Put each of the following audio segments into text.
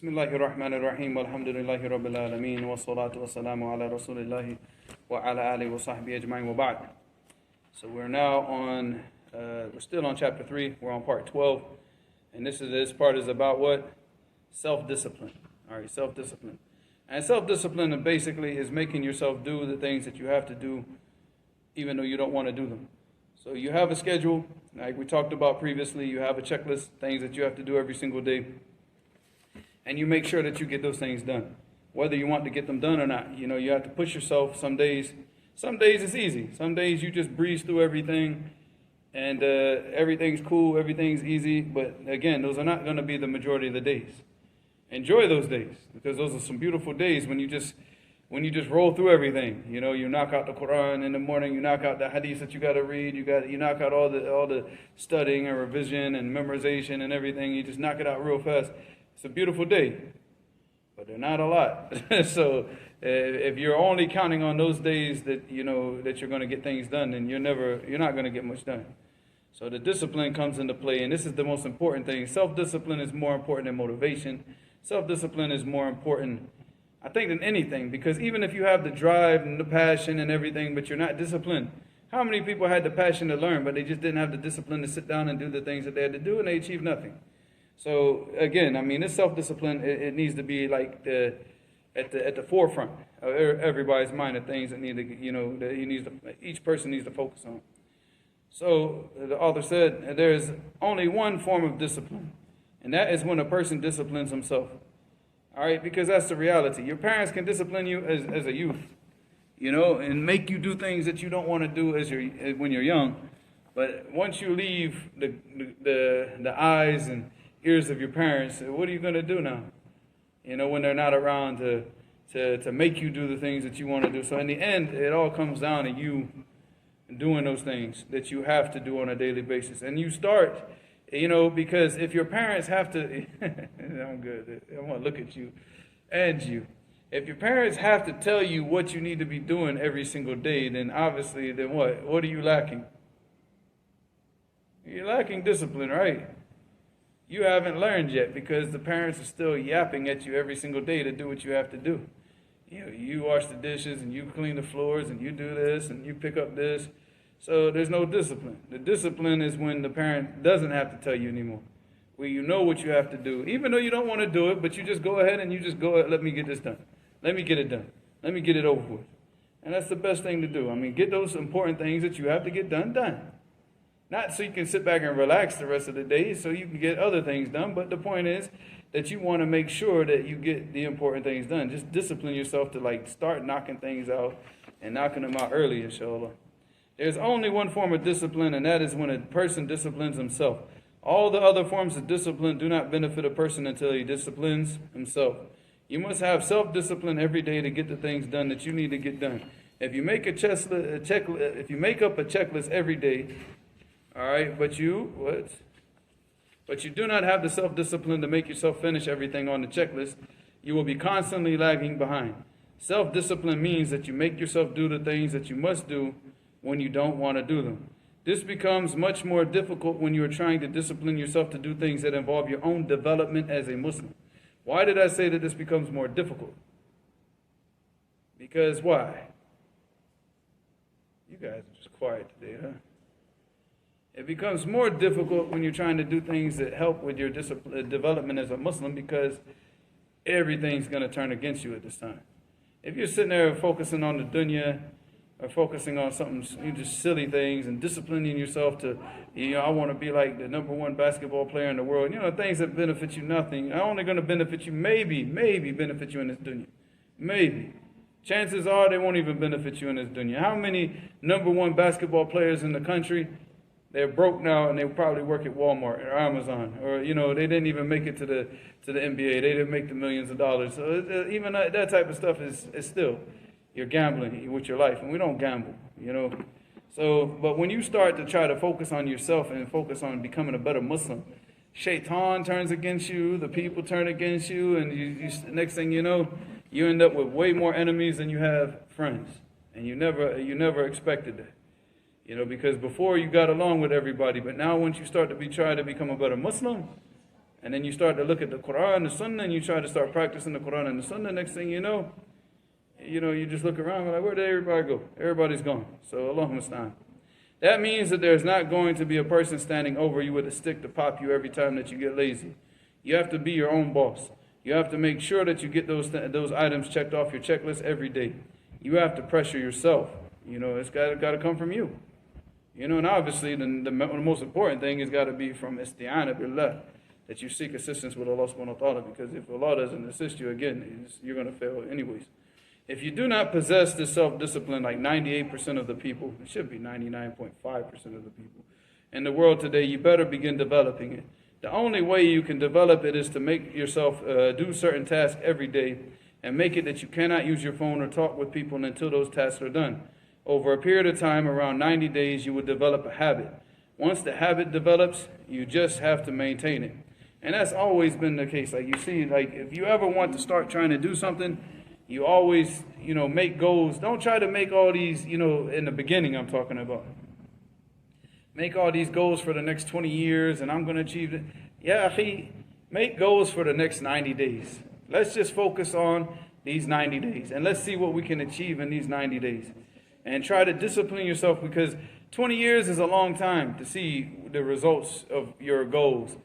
Bismillahir Rahmanir Rahim. Alhamdulillahi Rabbil Alameen. Wa salatu wa salamu ala Rasulillahi wa ala alihi wa sahbihi ajma'in wa ba'd. So we're now on, we're still on chapter 3. We're on part 12. And this part is about what? Self-discipline. All right, self-discipline. And self-discipline basically is making yourself do the things that you have to do even though you don't want to do them. So you have a schedule, like we talked about previously. You have a checklist, things that you have to do every single day. And you make sure that you get those things done, whether you want to get them done or not. You have to push yourself. Some days it's easy. Some days you just breeze through everything, and everything's cool, everything's easy. But again, those are not going to be the majority of the days. Enjoy those days, because those are some beautiful days when you just roll through everything. You knock out the Quran in the morning, you knock out the hadith that you got to read, you knock out all the studying and revision and memorization and everything. You just knock it out real fast. It's a beautiful day, but they're not a lot. So if you're only counting on those days that that you're going to get things done, then you're not going to get much done. So the discipline comes into play, and this is the most important thing. Self-discipline is more important than motivation. Self-discipline is more important, I think, than anything, because even if you have the drive and the passion and everything, but you're not disciplined. How many people had the passion to learn, but they just didn't have the discipline to sit down and do the things that they had to do, and they achieved nothing? So again, this self-discipline, it needs to be like at the forefront of everybody's mind of things that each person needs to focus on. So the author said there is only one form of discipline, and that is when a person disciplines himself. All right, because that's the reality. Your parents can discipline you as a youth, and make you do things that you don't want to do when you're young. But once you leave the eyes and ears of your parents, what are you going to do now? When they're not around to make you do the things that you want to do. So in the end, it all comes down to you doing those things that you have to do on a daily basis. And you start, because if your parents have to, I'm good, I want to look at you and you. If your parents have to tell you what you need to be doing every single day, then obviously, then what? What are you lacking? You're lacking discipline, right? You haven't learned yet, because the parents are still yapping at you every single day to do what you have to do. You wash the dishes, and you clean the floors, and you do this, and you pick up this. So there's no discipline. The discipline is when the parent doesn't have to tell you anymore, where you know what you have to do, even though you don't want to do it, but you just go ahead and let me get this done. Let me get it done. Let me get it over with. And that's the best thing to do. Get those important things that you have to get done. Not so you can sit back and relax the rest of the day so you can get other things done, but the point is that you want to make sure that you get the important things done. Just discipline yourself to start knocking things out and knocking them out early, inshallah. There's only one form of discipline, and that is when a person disciplines himself. All the other forms of discipline do not benefit a person until he disciplines himself. You must have self-discipline every day to get the things done that you need to get done. If you make if you make up a checklist every day, all right, but you do not have the self-discipline to make yourself finish everything on the checklist, you will be constantly lagging behind. Self-discipline means that you make yourself do the things that you must do when you don't want to do them. This becomes much more difficult when you are trying to discipline yourself to do things that involve your own development as a Muslim. Why did I say that this becomes more difficult? Because why? You guys are just quiet today, huh? It becomes more difficult when you're trying to do things that help with your development as a Muslim, because everything's going to turn against you at this time. If you're sitting there focusing on the dunya, or focusing on something, just silly things, and disciplining yourself to, I want to be like the #1 basketball player in the world, things that benefit you nothing, are only going to benefit you, maybe benefit you in this dunya. Maybe. Chances are they won't even benefit you in this dunya. How many #1 basketball players in the country, they're broke now, and they probably work at Walmart or Amazon, or they didn't even make it to the NBA. They didn't make the millions of dollars. So even that type of stuff is still, you're gambling with your life, and we don't gamble, So, but when you start to try to focus on yourself and focus on becoming a better Muslim, Shaitan turns against you, the people turn against you, and you next thing you know, you end up with way more enemies than you have friends, and you never expected that. Because before you got along with everybody, but now once you start to try to become a better Muslim, And then you start to look at the Quran, the Sunnah, and you try to start practicing the Quran and the Sunnah. Next thing you know, you just look around like, where did everybody go? Everybody's gone. So Allahumma musta'an. That means that there's not going to be a person standing over you with a stick to pop you every time that you get lazy. You have to be your own boss. You have to make sure that you get those items checked off your checklist every day. You have to pressure yourself. It's got to come from you. And obviously the most important thing has got to be from isti'ana billah, that you seek assistance with Allah subhanahu wa ta'ala, because if Allah doesn't assist you, again, you're going to fail anyways. If you do not possess this self-discipline, like 98% of the people, it should be 99.5% of the people in the world today, you better begin developing it. The only way you can develop it is to make yourself do certain tasks every day, and make it that you cannot use your phone or talk with people until those tasks are done. Over a period of time, around 90 days, you will develop a habit. Once the habit develops, you just have to maintain it. And that's always been the case. Like you see, like if you ever want to start trying to do something, you always, make goals. Don't try to make all these, in the beginning I'm talking about. Make all these goals for the next 20 years and I'm going to achieve it. Yeah, akhi, make goals for the next 90 days. Let's just focus on these 90 days and let's see what we can achieve in these 90 days. And try to discipline yourself, because 20 years is a long time to see the results of your goals.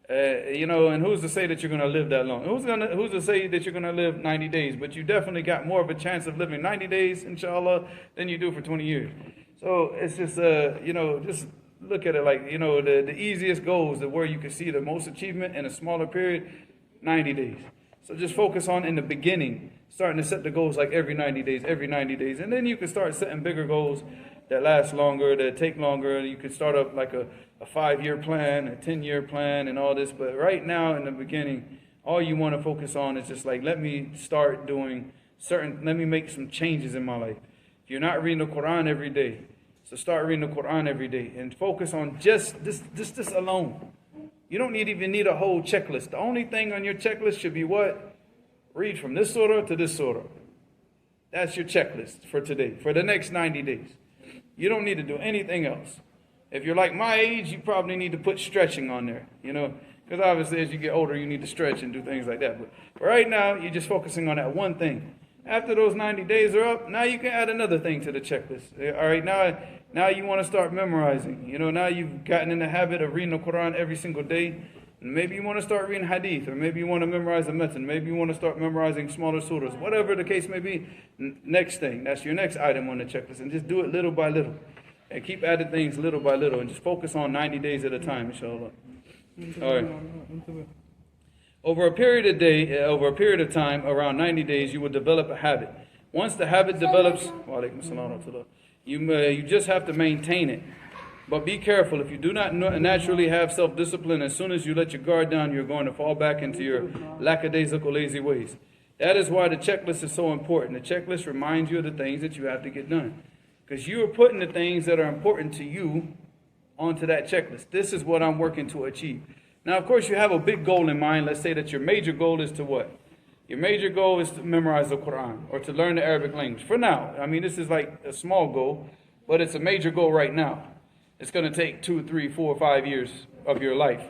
And who's to say that you're going to live that long? Who's to say that you're going to live 90 days? But you definitely got more of a chance of living 90 days, inshallah, than you do for 20 years. So it's just, just look at it like, the easiest goals, where you can see the most achievement in a smaller period, 90 days. So just focus on in the beginning, starting to set the goals like every 90 days. And then you can start setting bigger goals that last longer, that take longer. You could start up like a 5-year plan, a 10-year plan, and all this. But right now, in the beginning, all you want to focus on is just like, let me make some changes in my life. If you're not reading the Quran every day, so start reading the Quran every day and focus on just this alone. You don't even need a whole checklist. The only thing on your checklist should be what? Read from this surah to this surah. That's your checklist for today, for the next 90 days. You don't need to do anything else. If you're like my age, you probably need to put stretching on there, because obviously as you get older, you need to stretch and do things like that. But right now, you're just focusing on that one thing. After those 90 days are up, now you can add another thing to the checklist. All right, now you want to start memorizing. Now you've gotten in the habit of reading the Quran every single day. And maybe you want to start reading hadith, or maybe you want to memorize a matan, maybe you want to start memorizing smaller surahs, whatever the case may be. Next thing, that's your next item on the checklist, and just do it little by little. And keep adding things little by little, and just focus on 90 days at a time, inshallah. All right. Over a period of time, around 90 days, you will develop a habit. Once the habit develops, you just have to maintain it. But be careful. If you do not naturally have self-discipline, as soon as you let your guard down, you're going to fall back into your lackadaisical, lazy ways. That is why the checklist is so important. The checklist reminds you of the things that you have to get done. Because you are putting the things that are important to you onto that checklist. This is what I'm working to achieve. Now, of course, you have a big goal in mind. Let's say that your major goal is to what? Your major goal is to memorize the Quran or to learn the Arabic language. For now, this is like a small goal, but it's a major goal right now. It's going to take 2, 3, 4, 5 years of your life.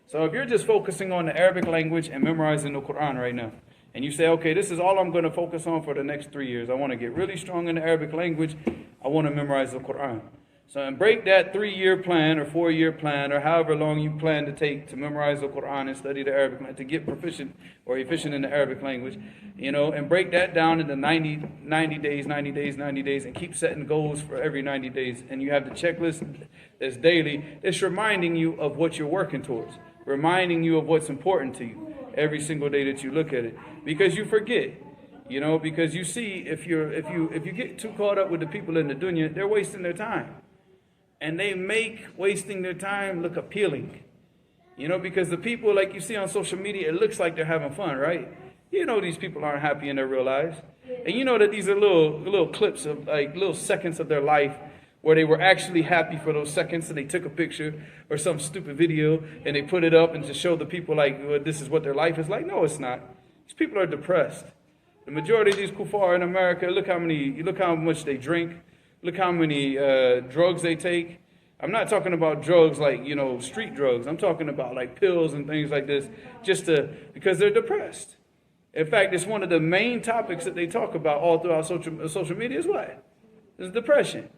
So if you're just focusing on the Arabic language and memorizing the Quran right now, and you say, okay, this is all I'm going to focus on for the next 3 years. I want to get really strong in the Arabic language. I want to memorize the Quran. So and break that 3-year plan or 4-year plan or however long you plan to take to memorize the Quran and study the Arabic language, to get proficient or efficient in the Arabic language, and break that down into 90 days, and keep setting goals for every 90 days. And you have the checklist that's daily. It's reminding you of what you're working towards, reminding you of what's important to you every single day that you look at it, because you forget. Because you see, if you get too caught up with the people in the dunya, they're wasting their time. And they make wasting their time look appealing. Because the people like you see on social media, it looks like they're having fun, right? These people aren't happy in their real lives. And that these are little clips of like little seconds of their life where they were actually happy for those seconds, and they took a picture or some stupid video and they put it up and to show the people like, well, this is what their life is like. No, it's not. These people are depressed. The majority of these kuffar in America, look how much they drink. Look how many drugs they take. I'm not talking about drugs like, street drugs. I'm talking about like pills and things like this because they're depressed. In fact, it's one of the main topics that they talk about all throughout social media is what? It's depression.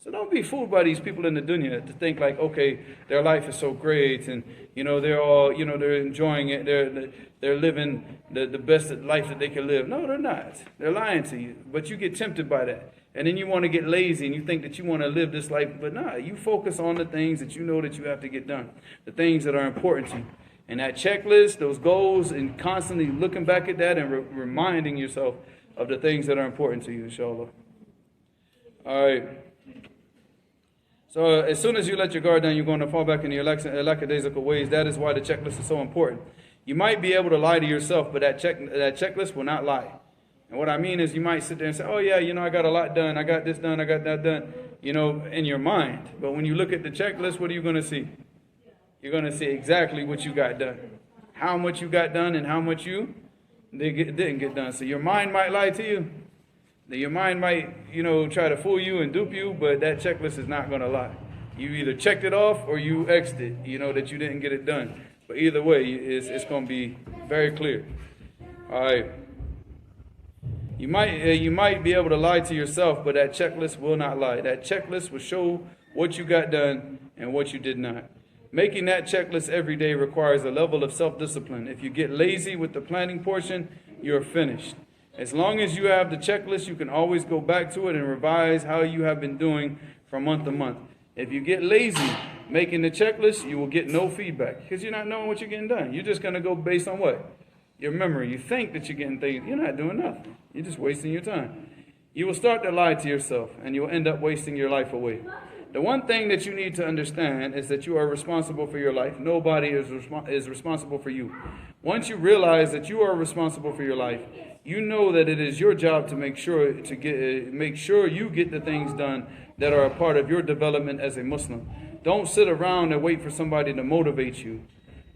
So don't be fooled by these people in the dunya to think like, okay, their life is so great and, they're all, they're enjoying it. They're living the best life that they can live. No, they're not. They're lying to you. But you get tempted by that. And then you want to get lazy and you think that you want to live this life. But nah, you focus on the things that you know that you have to get done. The things that are important to you. And that checklist, those goals, and constantly looking back at that and reminding yourself of the things that are important to you, inshallah. All right. So as soon as you let your guard down, you're going to fall back into your lackadaisical ways. That is why the checklist is so important. You might be able to lie to yourself, but that checklist will not lie. And what I mean is you might sit there and say, oh yeah, I got a lot done. I got this done. I got that done, in your mind. But when you look at the checklist, what are you going to see? You're going to see exactly what you got done. How much you got done and how much you didn't get done. So your mind might lie to you. Your mind might, try to fool you and dupe you, but that checklist is not going to lie. You either checked it off or you X'd it, that you didn't get it done. But either way, it's going to be very clear. All right. You might be able to lie to yourself, but that checklist will not lie. That checklist will show what you got done and what you did not. Making that checklist every day requires a level of self-discipline. If you get lazy with the planning portion, you're finished. As long as you have the checklist, you can always go back to it and revise how you have been doing from month to month. If you get lazy making the checklist, you will get no feedback because you're not knowing what you're getting done. You're just going to go based on what? Your memory. You think that you're getting things. You're not doing nothing. You're just wasting your time. You will start to lie to yourself and you'll end up wasting your life away. The one thing that you need to understand is that you are responsible for your life. Nobody is responsible for you. Once you realize that you are responsible for your life, you know that it is your job to make sure you get the things done that are a part of your development as a Muslim. Don't sit around and wait for somebody to motivate you.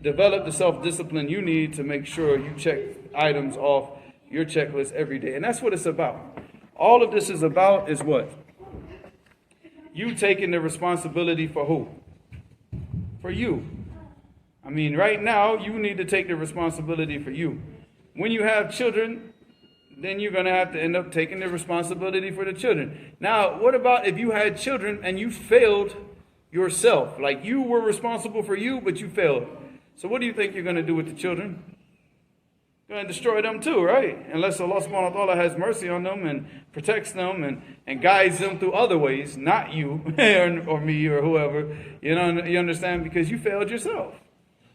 Develop the self-discipline you need to make sure you check items off your checklist every day. And that's what it's about. All of this is about is what? You taking the responsibility for who? For you. I mean, right now, you need to take the responsibility for you. When you have children, then you're going to have to end up taking the responsibility for the children. Now, what about if you had children and you failed yourself? Like you were responsible for you, but you failed. So what do you think you're going to do with the children? You're going to destroy them too, right? Unless Allah subhanahu wa ta'ala has mercy on them and protects them and guides them through other ways, not you or me or whoever. You understand? Because you failed yourself.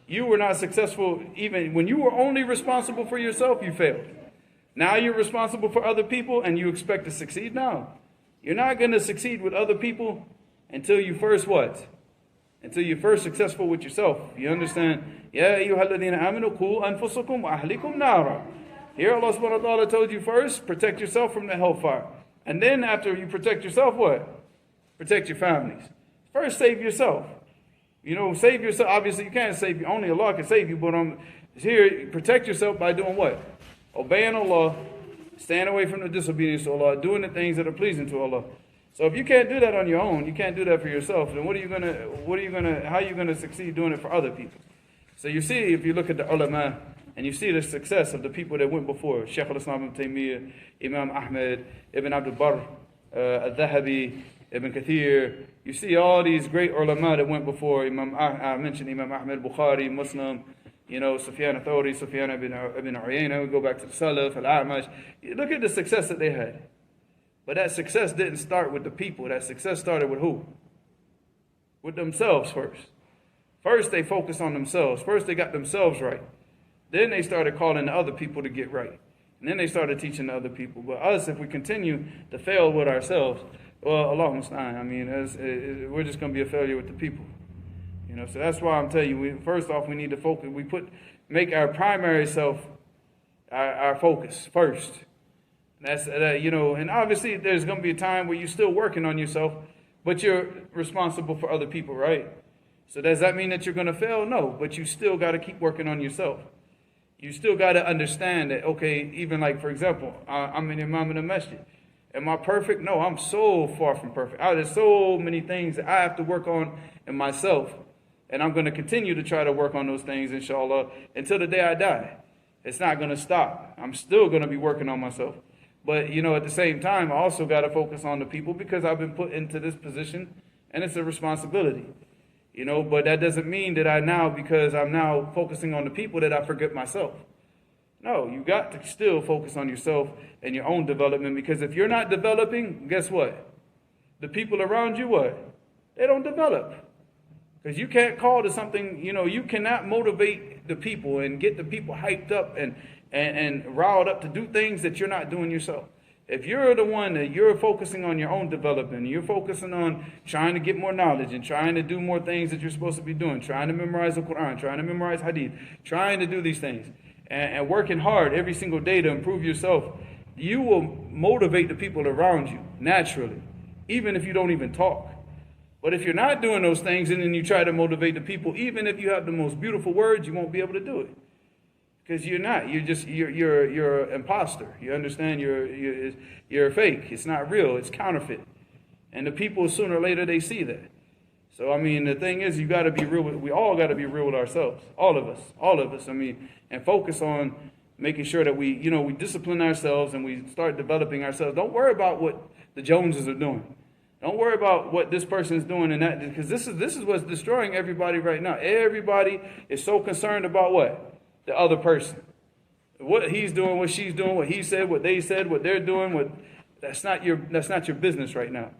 You were not successful even when you were only responsible for yourself, you failed. Now you're responsible for other people and you expect to succeed? No. You're not going to succeed with other people until you first what? Until you're first successful with yourself. You understand? Ya ayyuhalladhina amanu qu anfusakum wa ahlikum nara. Here Allah subhanahu wa ta'ala told you first, protect yourself from the hellfire. And then after you protect yourself, what? Protect your families. First save yourself. Save yourself. Obviously you can't save you. Only Allah can save you. But here, protect yourself by doing what? Obeying Allah, staying away from the disobedience to Allah, doing the things that are pleasing to Allah. So if you can't do that on your own, you can't do that for yourself, then how are you gonna succeed doing it for other people? So you see, if you look at the ulama, and you see the success of the people that went before, Shaykh al-Islam ibn Taymiyyah, Imam Ahmed, Ibn Abdul Barr, al-Dhahabi, Ibn Kathir, you see all these great ulama that went before. I mentioned Imam Ahmed, Bukhari, Muslim, Sufyan al-Thawri, Sufyan ibn Uyayna, we go back to the Salaf, al-A'mash. Look at the success that they had. But that success didn't start with the people. That success started with who? With themselves first. First, they focused on themselves. First, they got themselves right. Then they started calling the other people to get right. And then they started teaching the other people. But us, if we continue to fail with ourselves, well, Allah musta'an. I mean, we're just going to be a failure with the people. So that's why I'm telling you, first off, we need to focus. Make our primary self our focus first. That's and obviously there's going to be a time where you're still working on yourself, but you're responsible for other people, right? So does that mean that you're going to fail? No, but you still got to keep working on yourself. You still got to understand that, okay, even like, for example, I'm an imam in a masjid. Am I perfect? No, I'm so far from perfect. There's so many things that I have to work on in myself. And I'm going to continue to try to work on those things, inshallah, until the day I die. It's not going to stop. I'm still going to be working on myself. But, at the same time, I also got to focus on the people because I've been put into this position, and it's a responsibility. But that doesn't mean that because I'm now focusing on the people, that I forget myself. No, you got to still focus on yourself and your own development, because if you're not developing, guess what? The people around you, what? They don't develop. Because you can't call to something, you cannot motivate the people and get the people hyped up and riled up to do things that you're not doing yourself. If you're the one that you're focusing on your own development, you're focusing on trying to get more knowledge and trying to do more things that you're supposed to be doing, trying to memorize the Quran, trying to memorize Hadith, trying to do these things, and working hard every single day to improve yourself, you will motivate the people around you naturally, even if you don't even talk. But if you're not doing those things and then you try to motivate the people, even if you have the most beautiful words, you won't be able to do it. Because you're not. You're an imposter. You understand? You're fake. It's not real. It's counterfeit. And the people, sooner or later, they see that. So, the thing is, you got to be real. We all got to be real with ourselves. All of us. And focus on making sure that we discipline ourselves and we start developing ourselves. Don't worry about what the Joneses are doing. Don't worry about what this person is doing and that, because this is what's destroying everybody right now. Everybody is so concerned about what? The other person. What he's doing, what she's doing, what he said, what they said, what they're doing, that's not your business right now.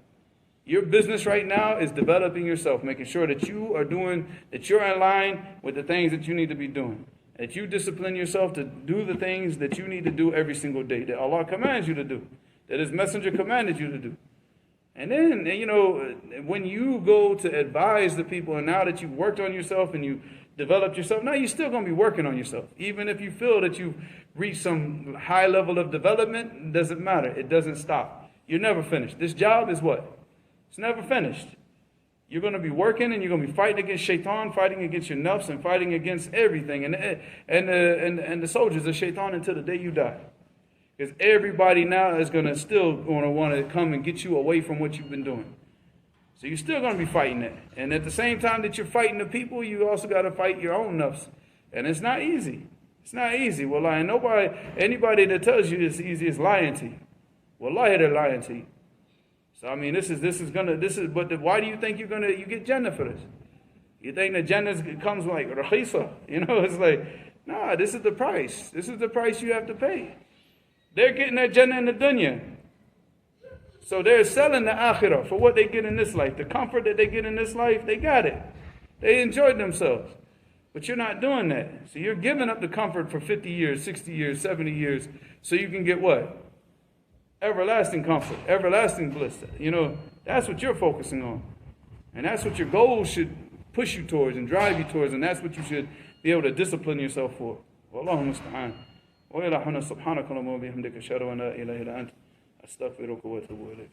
Your business right now is developing yourself, making sure that you're in line with the things that you need to be doing. That you discipline yourself to do the things that you need to do every single day, that Allah commands you to do, that His Messenger commanded you to do. And then, when you go to advise the people, and now that you've worked on yourself and you developed yourself, now you're still going to be working on yourself. Even if you feel that you've reached some high level of development, it doesn't matter. It doesn't stop. You're never finished. This job is what? It's never finished. You're going to be working and you're going to be fighting against shaitan, fighting against your nafs, and fighting against everything. And the soldiers of shaitan until the day you die. Because everybody now is going to want to come and get you away from what you've been doing. So you're still going to be fighting that. And at the same time that you're fighting the people, you also got to fight your own nafs. And it's not easy. It's not easy. Wallahi, anybody that tells you it's easy is lying to you. Wallahi, they're lying to you. So but why do you think you get Jannah for this? You think that Jannah comes like rakhisa? It's like, nah, this is the price. This is the price you have to pay. They're getting that Jannah in the dunya. So they're selling the akhirah for what they get in this life. The comfort that they get in this life, they got it. They enjoyed themselves. But you're not doing that. So you're giving up the comfort for 50 years, 60 years, 70 years, so you can get what? Everlasting comfort, everlasting bliss. That's what you're focusing on. And that's what your goals should push you towards and drive you towards, and that's what you should be able to discipline yourself for. Wallahu musta'an. وإلى حنا سبحانك اللهم وبحمدك أشهد أن لا إله إلا أنت أستغفرك وأتوب إليك